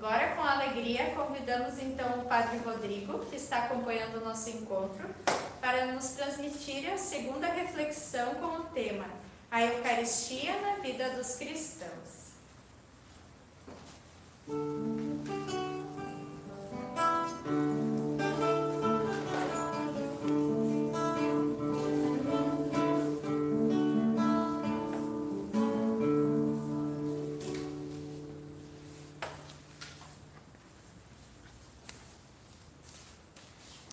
Agora, com alegria, convidamos então o Padre Rodrigo, que está acompanhando o nosso encontro, para nos transmitir a segunda reflexão com o tema A Eucaristia na Vida dos Cristãos.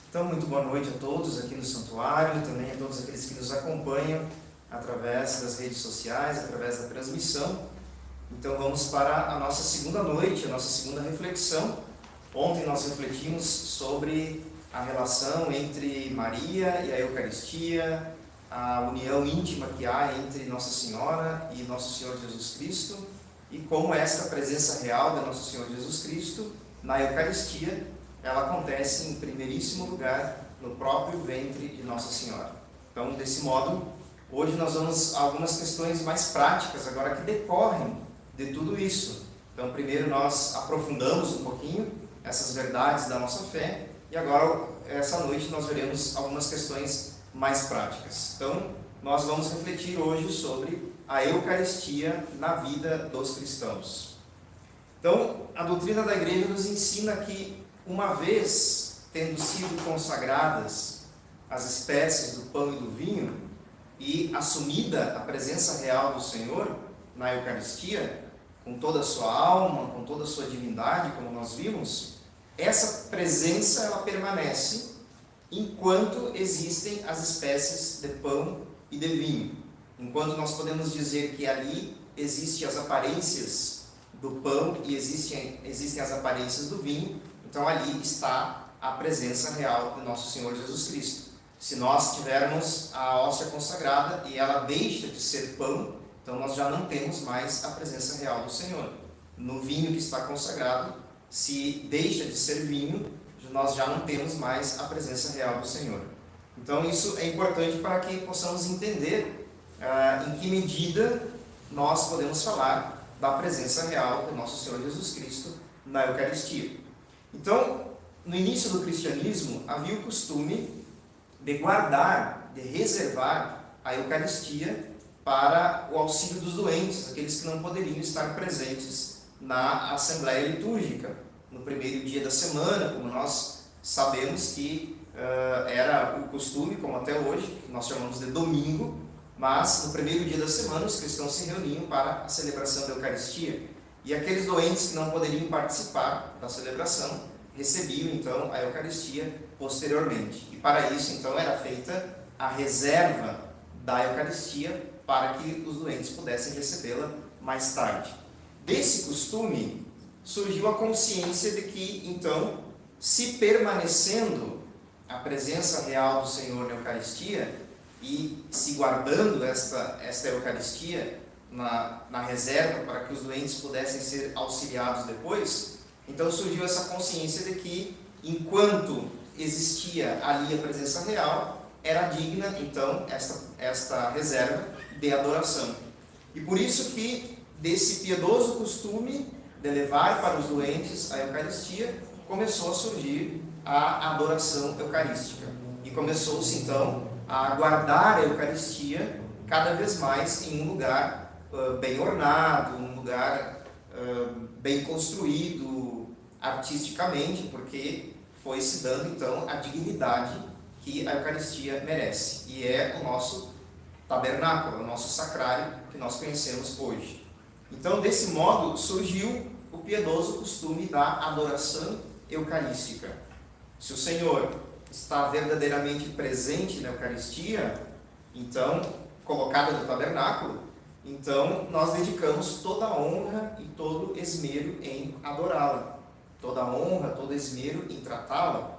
Então, muito boa noite a todos aqui no Santuário, também a todos aqueles que nos acompanham através das redes sociais, através da transmissão. Então, vamos para a nossa segunda noite, a nossa segunda reflexão. Ontem nós refletimos sobre a relação entre Maria e a Eucaristia, a união íntima que há entre Nossa Senhora e Nosso Senhor Jesus Cristo, e como esta presença real de Nosso Senhor Jesus Cristo na Eucaristia ela acontece em primeiríssimo lugar no próprio ventre de Nossa Senhora. Então, desse modo, hoje nós vamos a algumas questões mais práticas agora que decorrem de tudo isso. Então, primeiro nós aprofundamos um pouquinho essas verdades da nossa fé e agora, essa noite, nós veremos algumas questões mais práticas. Então, nós vamos refletir hoje sobre a Eucaristia na vida dos cristãos. Então, a doutrina da Igreja nos ensina que uma vez tendo sido consagradas as espécies do pão e do vinho e assumida a presença real do Senhor na Eucaristia, com toda a sua alma, com toda a sua divindade, como nós vimos, essa presença ela permanece enquanto existem as espécies de pão e de vinho. Enquanto nós podemos dizer que ali existem as aparências do pão e existem as aparências do vinho, então ali está a presença real de Nosso Senhor Jesus Cristo. Se nós tivermos a hóstia consagrada e ela deixa de ser pão, então nós já não temos mais a presença real do Senhor. No vinho que está consagrado, se deixa de ser vinho, nós já não temos mais a presença real do Senhor. Então isso é importante para que possamos entender em que medida nós podemos falar da presença real de Nosso Senhor Jesus Cristo na Eucaristia. Então, no início do cristianismo, havia o costume de guardar, de reservar a Eucaristia para o auxílio dos doentes, aqueles que não poderiam estar presentes na Assembleia Litúrgica. No primeiro dia da semana, como nós sabemos que era o costume, como até hoje, que nós chamamos de domingo, mas no primeiro dia da semana os cristãos se reuniam para a celebração da Eucaristia. E aqueles doentes que não poderiam participar da celebração recebiam então a Eucaristia posteriormente. E para isso então era feita a reserva da Eucaristia para que os doentes pudessem recebê-la mais tarde. Desse costume surgiu a consciência de que então, se permanecendo a presença real do Senhor na Eucaristia e se guardando esta Eucaristia na reserva para que os doentes pudessem ser auxiliados depois, então surgiu essa consciência de que enquanto existia ali a presença real, era digna então esta reserva de adoração. E por isso que desse piedoso costume de levar para os doentes a Eucaristia, começou a surgir a adoração eucarística. E começou-se então a guardar a Eucaristia cada vez mais em um lugar bem ornado, um lugar bem construído artisticamente, porque foi se dando então a dignidade que a Eucaristia merece. E é o nosso tabernáculo, o nosso sacrário que nós conhecemos hoje. Então, desse modo, surgiu o piedoso costume da adoração eucarística. Se o Senhor está verdadeiramente presente na Eucaristia, então, colocada no tabernáculo, então nós dedicamos toda a honra e todo esmero em adorá-la, toda a honra, todo esmero em tratá-la.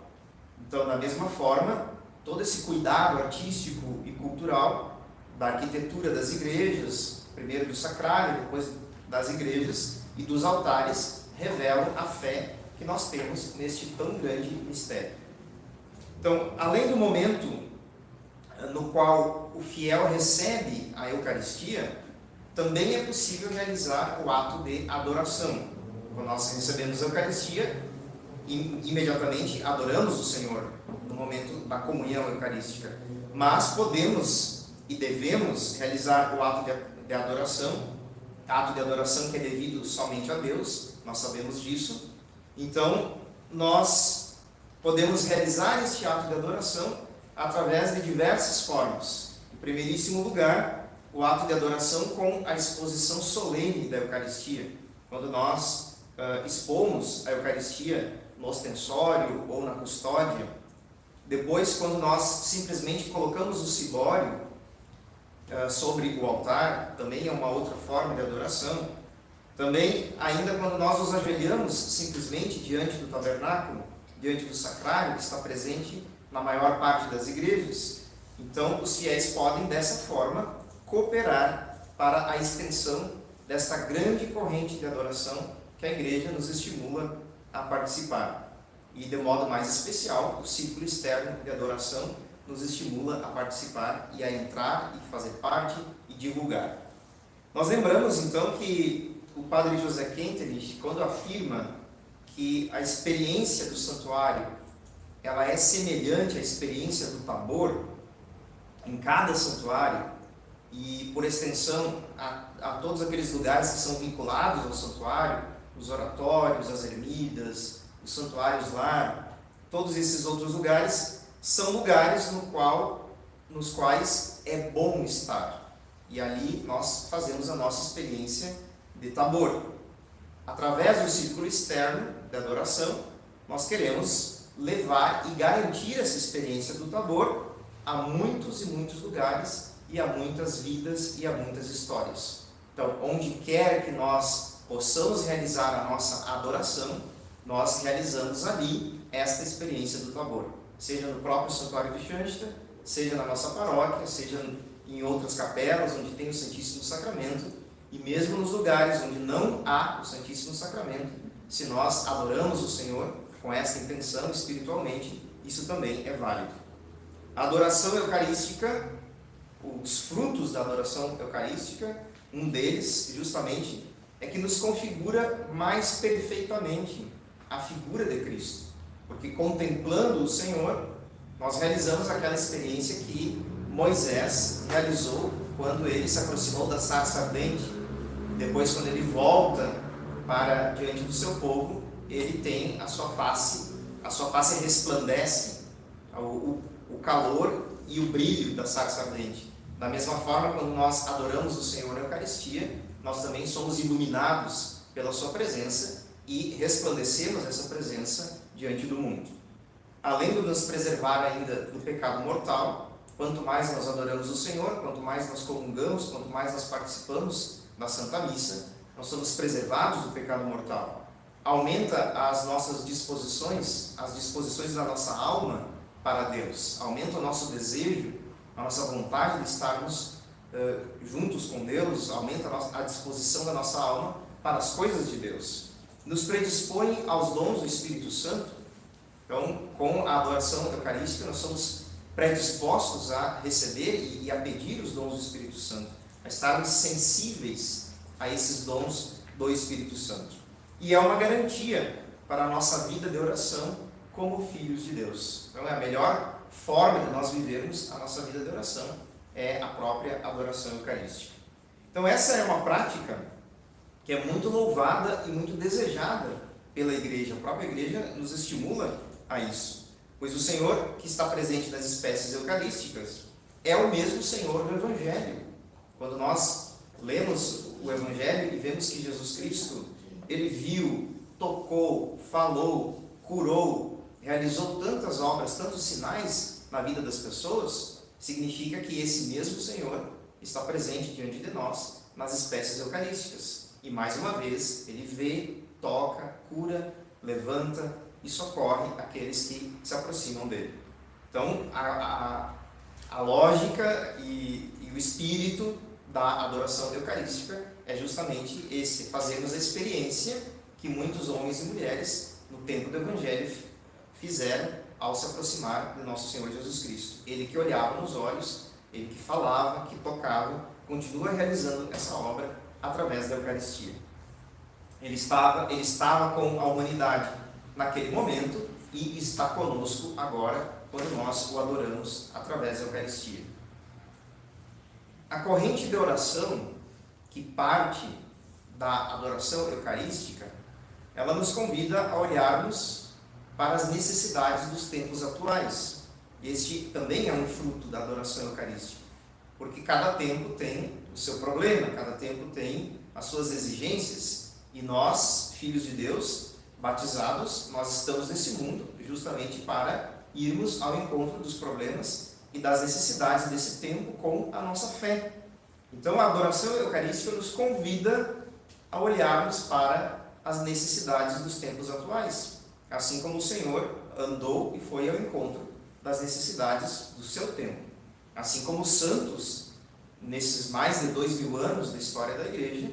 Então, da mesma forma, todo esse cuidado artístico e cultural da arquitetura das igrejas, primeiro do sacrário, depois das igrejas e dos altares, revelam a fé que nós temos neste tão grande mistério. Então, além do momento no qual o fiel recebe a Eucaristia, também é possível realizar o ato de adoração. Quando nós recebemos a Eucaristia, imediatamente adoramos o Senhor no momento da comunhão eucarística. Mas podemos e devemos realizar o ato de adoração que é devido somente a Deus, nós sabemos disso. Então, nós podemos realizar este ato de adoração através de diversas formas. Em primeiríssimo lugar, o ato de adoração com a exposição solene da Eucaristia. Quando nós expomos a Eucaristia no ostensório ou na custódia. Depois, quando nós simplesmente colocamos o cibório sobre o altar, também é uma outra forma de adoração. Também, ainda quando nós nos ajoelhamos simplesmente diante do tabernáculo, diante do sacrário, que está presente na maior parte das igrejas. Então, os fiéis podem, dessa forma, cooperar para a extensão desta grande corrente de adoração que a igreja nos estimula a participar. E, de modo mais especial, o círculo externo de adoração nos estimula a participar e a entrar e fazer parte e divulgar. Nós lembramos, então, que o padre José Kentenich, quando afirma que a experiência do santuário ela é semelhante à experiência do Tabor, em cada santuário, e por extensão a todos aqueles lugares que são vinculados ao santuário, os oratórios, as ermidas, os santuários lar, todos esses outros lugares são lugares nos quais é bom estar. E ali nós fazemos a nossa experiência de Tabor. Através do círculo externo de adoração, nós queremos levar e garantir essa experiência do Tabor a muitos e muitos lugares e a muitas vidas e a muitas histórias. Então, onde quer que nós possamos realizar a nossa adoração, nós realizamos ali esta experiência do Tabor. Seja no próprio Santuário de Xanxta, seja na nossa paróquia, seja em outras capelas onde tem o Santíssimo Sacramento, e mesmo nos lugares onde não há o Santíssimo Sacramento, se nós adoramos o Senhor com essa intenção espiritualmente, isso também é válido. A adoração eucarística, os frutos da adoração eucarística, um deles, justamente, é que nos configura mais perfeitamente a figura de Cristo. Porque contemplando o Senhor, nós realizamos aquela experiência que Moisés realizou quando ele se aproximou da sarça ardente. Depois, quando ele volta para diante do seu povo, ele tem a sua face resplandece o calor e o brilho da sarça ardente. Da mesma forma, quando nós adoramos o Senhor na Eucaristia, nós também somos iluminados pela sua presença e resplandecemos essa presença diante do mundo. Além de nos preservar ainda do pecado mortal, quanto mais nós adoramos o Senhor, quanto mais nós comungamos, quanto mais nós participamos da Santa Missa, nós somos preservados do pecado mortal. Aumenta as nossas disposições, as disposições da nossa alma para Deus. Aumenta o nosso desejo, a nossa vontade de estarmos juntos com Deus, aumenta a disposição da nossa alma para as coisas de Deus. Nos predispõe aos dons do Espírito Santo. Então, com a adoração eucarística, nós somos predispostos a receber e a pedir os dons do Espírito Santo, a estarmos sensíveis a esses dons do Espírito Santo. E é uma garantia para a nossa vida de oração como filhos de Deus. Então, é a melhor forma de nós vivermos a nossa vida de oração, é a própria adoração eucarística. Então, essa é uma prática que é muito louvada e muito desejada pela Igreja. A própria Igreja nos estimula a isso, pois o Senhor que está presente nas espécies eucarísticas é o mesmo Senhor do Evangelho. Quando nós lemos o Evangelho e vemos que Jesus Cristo, Ele viu, tocou, falou, curou, realizou tantas obras, tantos sinais na vida das pessoas, significa que esse mesmo Senhor está presente diante de nós nas espécies eucarísticas. E mais uma vez, Ele vê, toca, cura, levanta e socorre aqueles que se aproximam dele. Então, a lógica e o espírito da adoração eucarística é justamente esse, fazermos a experiência que muitos homens e mulheres no tempo do Evangelho fizeram ao se aproximar do nosso Senhor Jesus Cristo. Ele que olhava nos olhos, Ele que falava, que tocava, continua realizando essa obra através da Eucaristia. Ele estava com a humanidade naquele momento e está conosco agora, quando nós o adoramos através da Eucaristia. A corrente de oração que parte da adoração eucarística, ela nos convida a olharmos para as necessidades dos tempos atuais. Este também é um fruto da adoração eucarística, porque cada tempo tem o seu problema, cada tempo tem as suas exigências, e nós, filhos de Deus, batizados, nós estamos nesse mundo justamente para irmos ao encontro dos problemas e das necessidades desse tempo com a nossa fé. Então, a adoração eucarística nos convida a olharmos para as necessidades dos tempos atuais, assim como o Senhor andou e foi ao encontro das necessidades do seu tempo. Assim como os santos, nesses mais de 2000 anos da história da Igreja,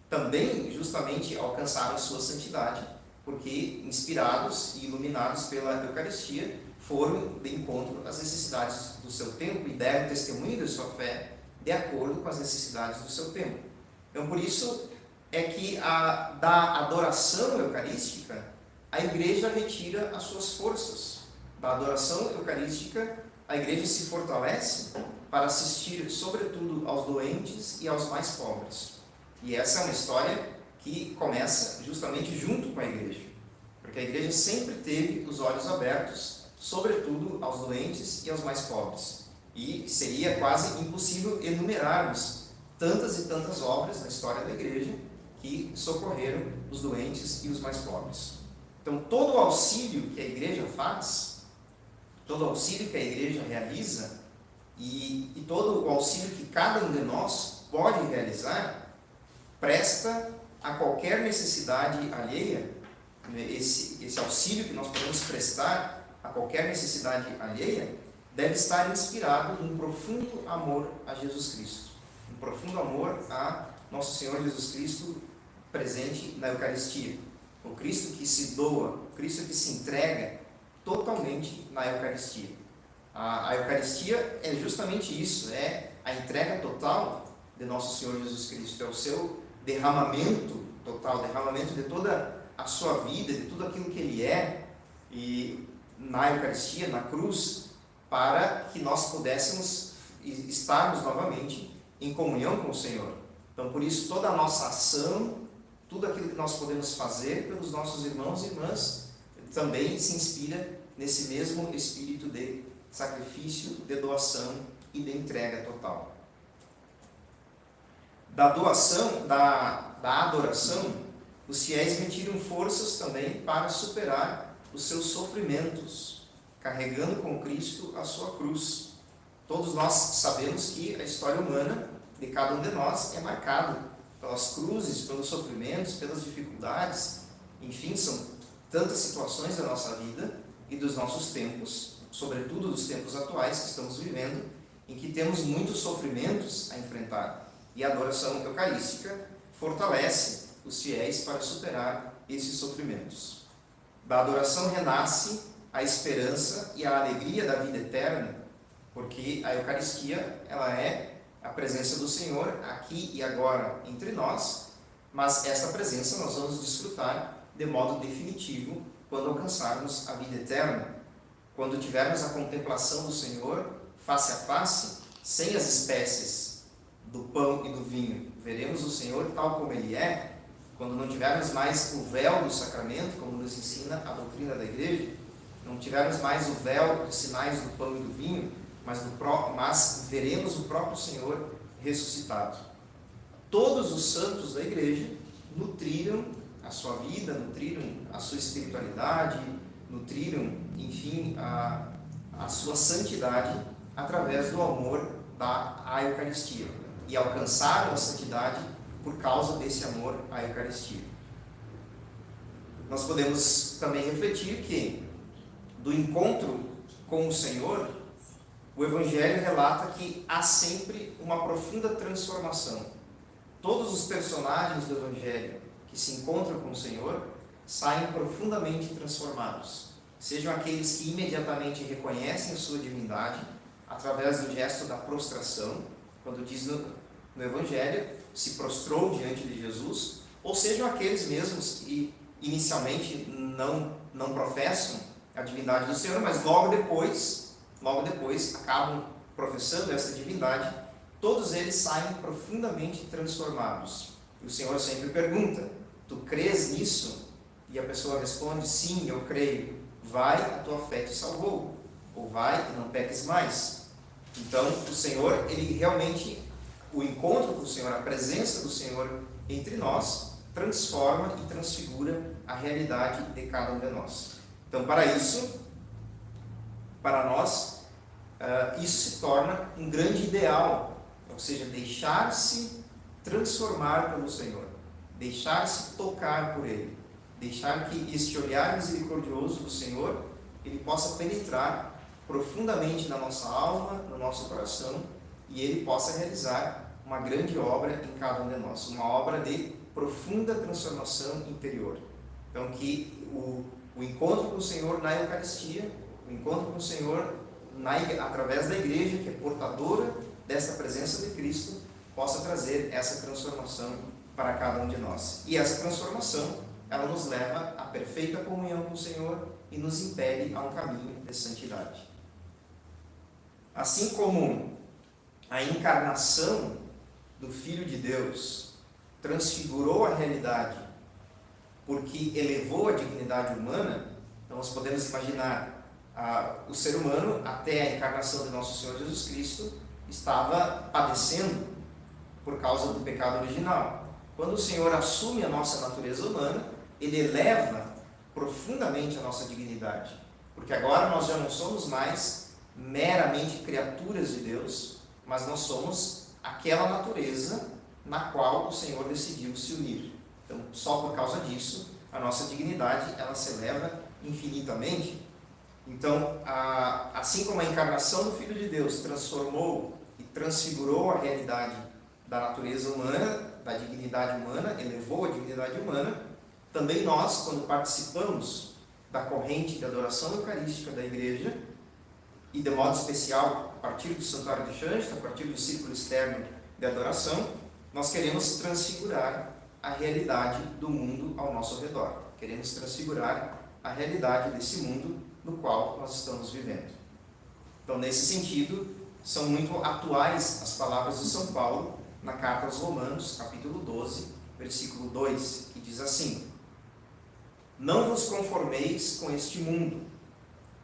também justamente alcançaram sua santidade, porque inspirados e iluminados pela Eucaristia, foram de encontro às necessidades do seu tempo e deram testemunho da sua fé de acordo com as necessidades do seu tempo. Então, por isso é que da adoração eucarística, a Igreja retira as suas forças. Da adoração eucarística, a Igreja se fortalece para assistir, sobretudo, aos doentes e aos mais pobres. E essa é uma história que começa justamente junto com a Igreja, porque a Igreja sempre teve os olhos abertos, sobretudo aos doentes e aos mais pobres. E seria quase impossível enumerarmos tantas e tantas obras na história da Igreja que socorreram os doentes e os mais pobres. Então, todo o auxílio que a Igreja faz, todo o auxílio que a Igreja realiza e todo o auxílio que cada um de nós pode realizar, presta a qualquer necessidade alheia. Esse auxílio que nós podemos prestar a qualquer necessidade alheia deve estar inspirado num profundo amor a Jesus Cristo, um profundo amor a nosso Senhor Jesus Cristo presente na Eucaristia, o Cristo que se doa, o Cristo que se entrega totalmente na Eucaristia. A Eucaristia é justamente isso, é a entrega total de nosso Senhor Jesus Cristo, é o seu derramamento total, derramamento de toda a sua vida, de tudo aquilo que Ele é, e na Eucaristia, na cruz, para que nós pudéssemos estarmos novamente em comunhão com o Senhor. Então, por isso, toda a nossa ação, tudo aquilo que nós podemos fazer pelos nossos irmãos e irmãs, também se inspira nesse mesmo espírito de sacrifício, de doação e de entrega total. Da doação, da adoração, os fiéis retiram forças também para superar os seus sofrimentos, carregando com Cristo a sua cruz. Todos nós sabemos que a história humana de cada um de nós é marcada pelas cruzes, pelos sofrimentos, pelas dificuldades, enfim, são tantas situações da nossa vida e dos nossos tempos, sobretudo dos tempos atuais que estamos vivendo, em que temos muitos sofrimentos a enfrentar. E a adoração eucarística fortalece os fiéis para superar esses sofrimentos. Da adoração renasce a esperança e a alegria da vida eterna, porque a Eucaristia, ela é a presença do Senhor aqui e agora entre nós, mas essa presença nós vamos desfrutar de modo definitivo quando alcançarmos a vida eterna, quando tivermos a contemplação do Senhor face a face, sem as espécies do pão e do vinho. Veremos o Senhor tal como Ele é, quando não tivermos mais o véu do sacramento, como nos ensina a doutrina da Igreja, não tivermos mais o véu dos sinais do pão e do vinho, mas veremos o próprio Senhor ressuscitado. Todos os santos da Igreja nutriram a sua vida, nutriram a sua espiritualidade, nutriram, enfim, a sua santidade através do amor à Eucaristia, e alcançaram a santidade por causa desse amor à Eucaristia. Nós podemos também refletir que do encontro com o Senhor, o Evangelho relata que há sempre uma profunda transformação. Todos os personagens do Evangelho que se encontram com o Senhor saem profundamente transformados. Sejam aqueles que imediatamente reconhecem a sua divindade através do gesto da prostração, quando diz no Evangelho, se prostrou diante de Jesus, ou sejam aqueles mesmos que inicialmente não professam a divindade do Senhor, mas logo depois acabam professando essa divindade. Todos eles saem profundamente transformados. E o Senhor sempre pergunta: tu crês nisso? E a pessoa responde: sim, eu creio. Vai, a tua fé te salvou. Ou vai e não peques mais. Então, o Senhor, ele realmente, o encontro com o Senhor, a presença do Senhor entre nós, transforma e transfigura a realidade de cada um de nós. Então, para nós, isso se torna um grande ideal, ou seja, deixar-se transformar pelo Senhor, deixar-se tocar por Ele, deixar que este olhar misericordioso do Senhor, ele possa penetrar profundamente na nossa alma, no nosso coração, e Ele possa realizar uma grande obra em cada um de nós, uma obra de profunda transformação interior. Então, que o encontro com o Senhor na Eucaristia, o encontro com o Senhor através da igreja, que é portadora dessa presença de Cristo, possa trazer essa transformação para cada um de nós. E essa transformação, ela nos leva à perfeita comunhão com o Senhor e nos impele a um caminho de santidade. Assim como a encarnação do Filho de Deus transfigurou a realidade porque elevou a dignidade humana, então nós podemos imaginar o ser humano, até a encarnação de nosso Senhor Jesus Cristo, estava padecendo por causa do pecado original. Quando o Senhor assume a nossa natureza humana, Ele eleva profundamente a nossa dignidade, porque agora nós já não somos mais meramente criaturas de Deus, mas nós somos aquela natureza na qual o Senhor decidiu se unir. Então, só por causa disso, a nossa dignidade, ela se eleva infinitamente. Então, assim como a encarnação do Filho de Deus transformou e transfigurou a realidade da natureza humana, da dignidade humana, elevou a dignidade humana, também nós, quando participamos da corrente de adoração eucarística da Igreja, e de modo especial, a partir do Santuário de Xanxta, a partir do círculo externo de adoração, nós queremos transfigurar a realidade do mundo ao nosso redor. Queremos transfigurar a realidade desse mundo no qual nós estamos vivendo. Então, nesse sentido, são muito atuais as palavras de São Paulo na carta aos Romanos, capítulo 12, versículo 2, que diz assim: não vos conformeis com este mundo,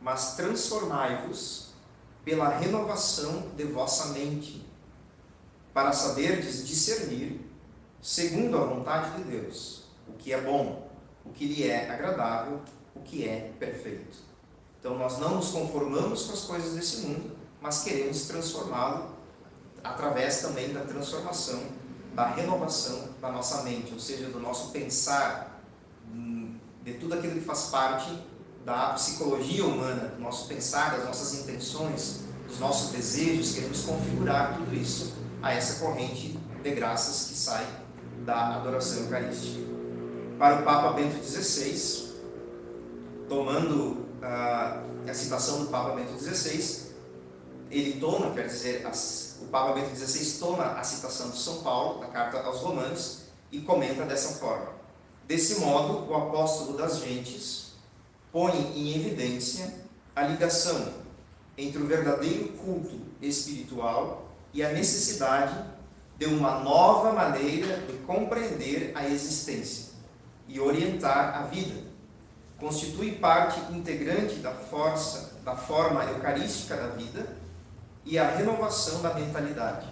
mas transformai-vos pela renovação de vossa mente, para saberdes discernir, segundo a vontade de Deus, o que é bom, o que lhe é agradável, o que é perfeito. Então, nós não nos conformamos com as coisas desse mundo, mas queremos transformá-lo através também da transformação, da renovação da nossa mente, ou seja, do nosso pensar, de tudo aquilo que faz parte da psicologia humana, do nosso pensar, das nossas intenções, dos nossos desejos. Queremos configurar tudo isso a essa corrente de graças que sai da adoração eucarística. Para o Papa Bento XVI, tomando a citação do Papa Bento XVI, ele toma, quer dizer, o Papa Bento XVI toma a citação de São Paulo, da carta aos Romanos, e comenta dessa forma: desse modo, o apóstolo das gentes põe em evidência a ligação entre o verdadeiro culto espiritual e a necessidade de uma nova maneira de compreender a existência e orientar a vida. Constitui parte integrante da forma eucarística da vida e a renovação da mentalidade,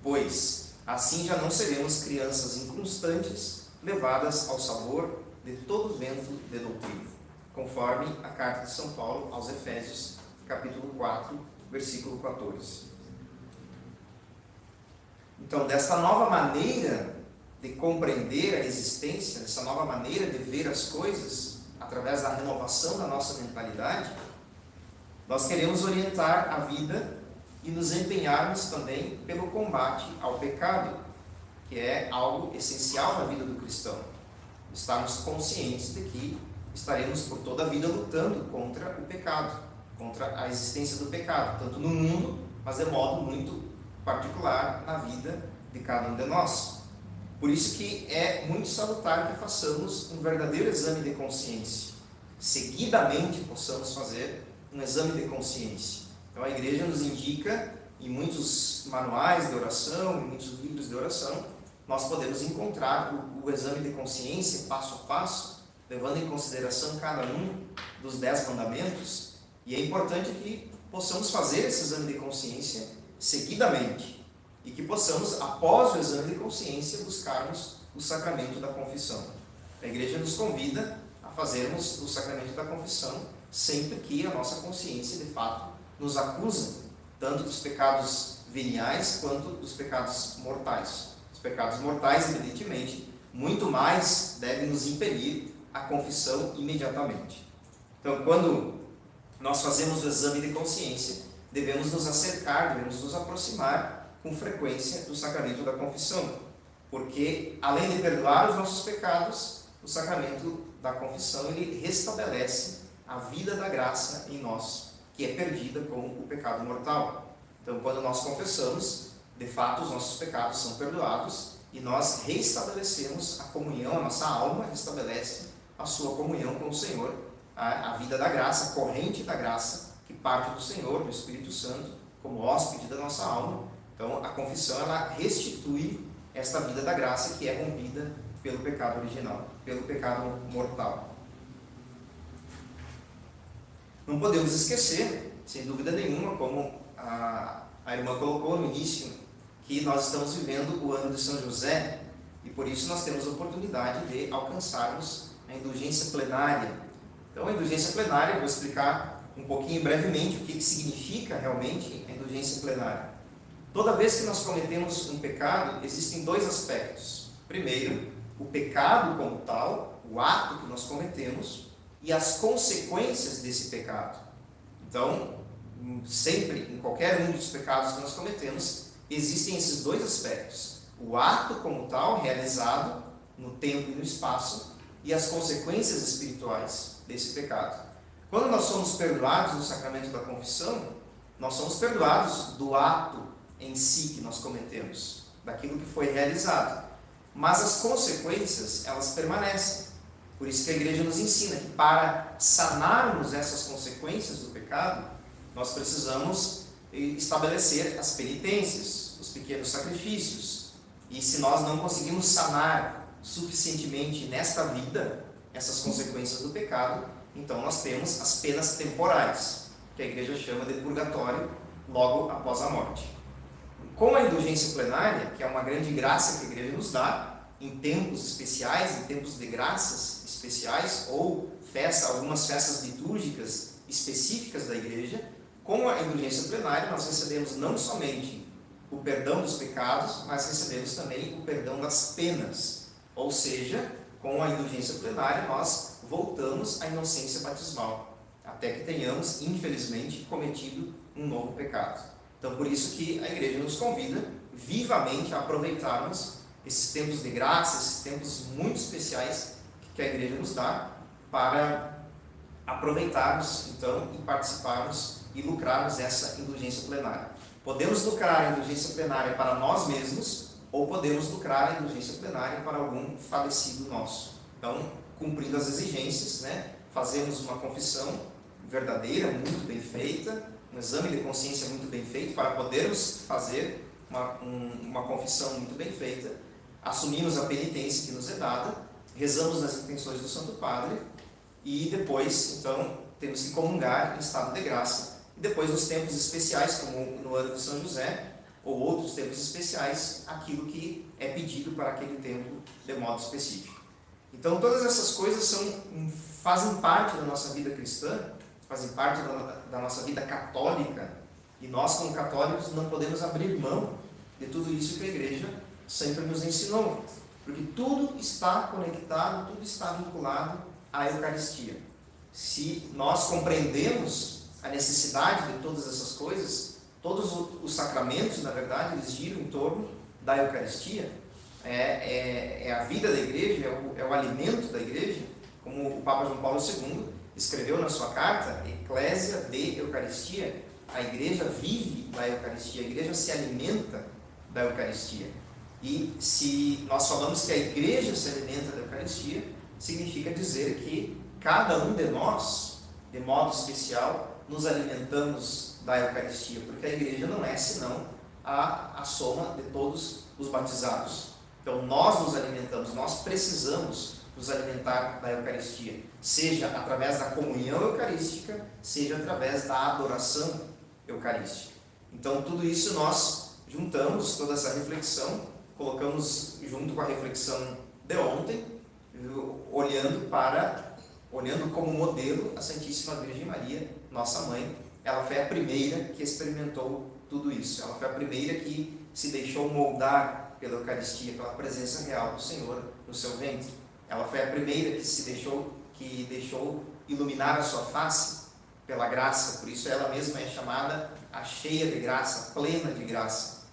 pois assim já não seremos crianças inconstantes levadas ao sabor de todo vento de doutrina, conforme a carta de São Paulo aos Efésios, capítulo 4, versículo 14. Então, dessa nova maneira de compreender a existência, dessa nova maneira de ver as coisas, através da renovação da nossa mentalidade, nós queremos orientar a vida e nos empenharmos também pelo combate ao pecado, que é algo essencial na vida do cristão. Estarmos conscientes de que estaremos por toda a vida lutando contra o pecado, contra a existência do pecado, tanto no mundo, mas de modo muito particular na vida de cada um de nós. Por isso que é muito salutar que façamos um verdadeiro exame de consciência. Seguidamente possamos fazer um exame de consciência. Então a igreja nos indica, em muitos manuais de oração, em muitos livros de oração, nós podemos encontrar o exame de consciência passo a passo, levando em consideração cada um dos 10 mandamentos, e é importante que possamos fazer esse exame de consciência seguidamente, e que possamos, após o exame de consciência, buscarmos o sacramento da confissão. A igreja nos convida a fazermos o sacramento da confissão sempre que a nossa consciência, de fato, nos acusa, tanto dos pecados veniais quanto dos pecados mortais. Os pecados mortais, evidentemente, muito mais devem nos impelir a confissão imediatamente. Então, quando nós fazemos o exame de consciência, devemos nos acercar, devemos nos aproximar com frequência do sacramento da confissão, porque, além de perdoar os nossos pecados, o sacramento da confissão ele restabelece a vida da graça em nós, que é perdida com o pecado mortal. Então, quando nós confessamos, de fato, os nossos pecados são perdoados e nós reestabelecemos a comunhão, a nossa alma restabelece a sua comunhão com o Senhor, a vida da graça, a corrente da graça que parte do Senhor, do Espírito Santo, como hóspede da nossa alma. Então, a confissão ela restitui esta vida da graça que é rompida pelo pecado original, pelo pecado mortal. Não podemos esquecer, sem dúvida nenhuma, como a irmã colocou no início, que nós estamos vivendo o ano de São José e por isso nós temos a oportunidade de alcançarmos a indulgência plenária. Então, a indulgência plenária, eu vou explicar um pouquinho brevemente o que significa realmente a indulgência plenária. Toda vez que nós cometemos um pecado, existem 2 aspectos. Primeiro, o pecado como tal, o ato que nós cometemos e as consequências desse pecado. Então, sempre, em qualquer um dos pecados que nós cometemos, existem esses 2 aspectos. O ato como tal, realizado no tempo e no espaço, e as consequências espirituais desse pecado. Quando nós somos perdoados no sacramento da confissão, nós somos perdoados do ato em si que nós cometemos, daquilo que foi realizado. Mas as consequências, elas permanecem. Por isso que a igreja nos ensina que para sanarmos essas consequências do pecado, nós precisamos estabelecer as penitências, os pequenos sacrifícios. E se nós não conseguimos sanar suficientemente nesta vida essas consequências do pecado, então nós temos as penas temporais, que a igreja chama de purgatório, logo após a morte. Com a indulgência plenária, que é uma grande graça que a igreja nos dá, em tempos especiais, em tempos de graças especiais, ou algumas festas litúrgicas específicas da igreja, com a indulgência plenária nós recebemos não somente o perdão dos pecados, mas recebemos também o perdão das penas. Ou seja, com a indulgência plenária nós voltamos à inocência batismal, até que tenhamos, infelizmente, cometido um novo pecado. Então, por isso que a igreja nos convida vivamente a aproveitarmos esses tempos de graça, esses tempos muito especiais que a igreja nos dá, para aproveitarmos, então, e participarmos e lucrarmos essa indulgência plenária. Podemos lucrar a indulgência plenária para nós mesmos, ou podemos lucrar a indulgência plenária para algum falecido nosso. Então, cumprindo as exigências, fazemos uma confissão verdadeira, muito bem feita, um exame de consciência muito bem feito, para podermos fazer uma confissão muito bem feita, assumimos a penitência que nos é dada, rezamos nas intenções do Santo Padre, e depois, então, temos que comungar em estado de graça. E depois, nos tempos especiais, como no ano de São José, ou outros tempos especiais, aquilo que é pedido para aquele tempo de modo específico. Então, todas essas coisas fazem parte da nossa vida cristã, fazem parte da nossa vida católica, e nós, como católicos, não podemos abrir mão de tudo isso que a igreja sempre nos ensinou, porque tudo está conectado, tudo está vinculado à Eucaristia. Se nós compreendemos a necessidade de todas essas coisas, todos os sacramentos, na verdade, eles giram em torno da Eucaristia, é a vida da igreja, é o alimento da igreja, como o Papa João Paulo II escreveu na sua carta, Ecclesia de Eucaristia, a igreja vive da Eucaristia, a igreja se alimenta da Eucaristia. E se nós falamos que a igreja se alimenta da Eucaristia, significa dizer que cada um de nós, de modo especial, nos alimentamos da Eucaristia, porque a igreja não é senão a soma de todos os batizados. Então nós nos alimentamos, nós precisamos nos alimentar da Eucaristia, seja através da comunhão eucarística, seja através da adoração eucarística. Então tudo isso nós juntamos, toda essa reflexão, colocamos junto com a reflexão de ontem, olhando como modelo a Santíssima Virgem Maria, nossa mãe. Ela foi a primeira que experimentou tudo isso. Ela foi a primeira que se deixou moldar pela Eucaristia, pela presença real do Senhor no seu ventre. Ela foi a primeira que deixou iluminar a sua face pela graça. Por isso ela mesma é chamada a cheia de graça, plena de graça.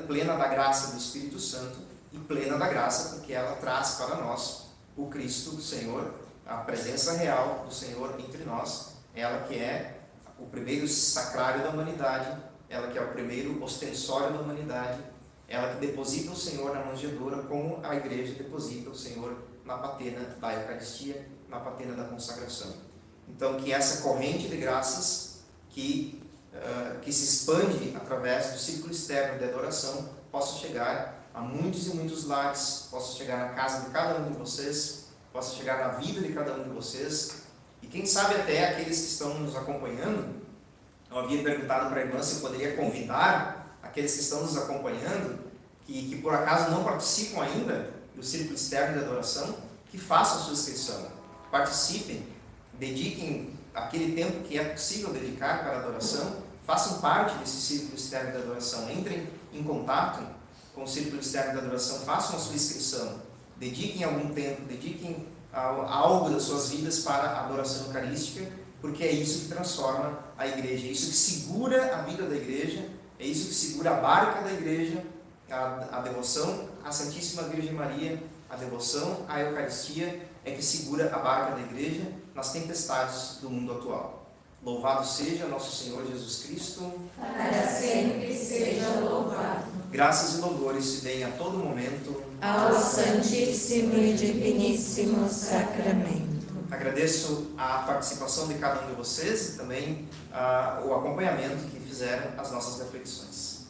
Plena da graça do Espírito Santo e plena da graça porque ela traz para nós o Cristo do Senhor, a presença real do Senhor entre nós. Ela que é o primeiro sacrário da humanidade, ela que é o primeiro ostensório da humanidade, ela que deposita o Senhor na manjedoura, como a igreja deposita o Senhor na patena da Eucaristia, na patena da consagração. Então, que essa corrente de graças que se expande através do círculo externo de adoração possa chegar a muitos e muitos lares, possa chegar na casa de cada um de vocês, possa chegar na vida de cada um de vocês, e quem sabe até aqueles que estão nos acompanhando. Eu havia perguntado para a irmã se poderia convidar aqueles que estão nos acompanhando, que por acaso não participam ainda do círculo externo de adoração, que façam a sua inscrição, participem, dediquem aquele tempo que é possível dedicar para a adoração, façam parte desse círculo externo de adoração, entrem em contato com o círculo externo de adoração, façam a sua inscrição, dediquem algum tempo, dediquem algo das suas vidas para a adoração eucarística, porque é isso que transforma a igreja, é isso que segura a vida da igreja, é isso que segura a barca da igreja, a devoção à Santíssima Virgem Maria, a devoção à Eucaristia é que segura a barca da igreja nas tempestades do mundo atual. Louvado seja nosso Senhor Jesus Cristo. Para sempre seja louvado. Graças e louvores se deem a todo momento ao Santíssimo e Diviníssimo Sacramento. Agradeço a participação de cada um de vocês e também o acompanhamento que fizeram as nossas reflexões.